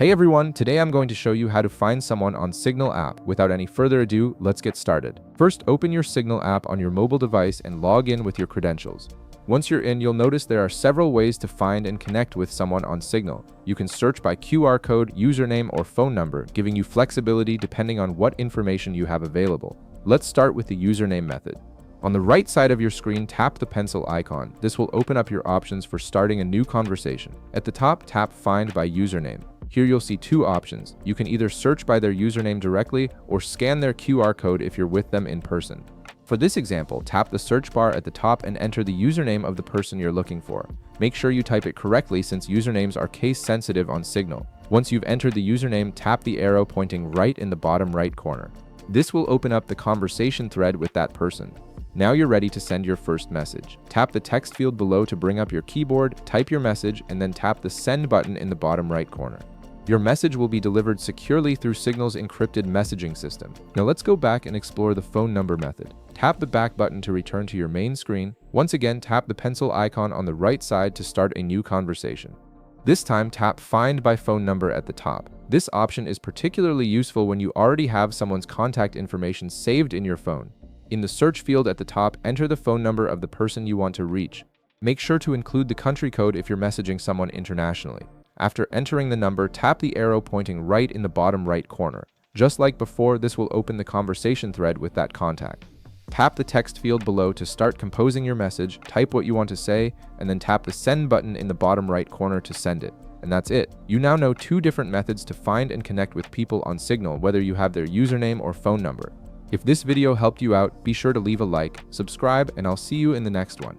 Hey everyone, today I'm going to show you how to find someone on Signal app. Without any further ado, let's get started. First, open your Signal app on your mobile device and log in with your credentials. Once you're in, you'll notice there are several ways to find and connect with someone on Signal. You can search by QR code, username, or phone number, giving you flexibility depending on what information you have available. Let's start with the username method. On the right side of your screen, tap the pencil icon. This will open up your options for starting a new conversation. At the top, tap Find by Username. Here you'll see two options. You can either search by their username directly or scan their QR code if you're with them in person. For this example, tap the search bar at the top and enter the username of the person you're looking for. Make sure you type it correctly since usernames are case sensitive on Signal. Once you've entered the username, tap the arrow pointing right in the bottom right corner. This will open up the conversation thread with that person. Now you're ready to send your first message. Tap the text field below to bring up your keyboard, type your message, and then tap the send button in the bottom right corner. Your message will be delivered securely through Signal's encrypted messaging system. Now let's go back and explore the phone number method. Tap the back button to return to your main screen. Once again, tap the pencil icon on the right side to start a new conversation. This time, tap Find by Phone Number at the top. This option is particularly useful when you already have someone's contact information saved in your phone. In the search field at the top, enter the phone number of the person you want to reach. Make sure to include the country code if you're messaging someone internationally. After entering the number, tap the arrow pointing right in the bottom right corner. Just like before, this will open the conversation thread with that contact. Tap the text field below to start composing your message, type what you want to say, and then tap the send button in the bottom right corner to send it. And that's it. You now know two different methods to find and connect with people on Signal, whether you have their username or phone number. If this video helped you out, be sure to leave a like, subscribe, and I'll see you in the next one.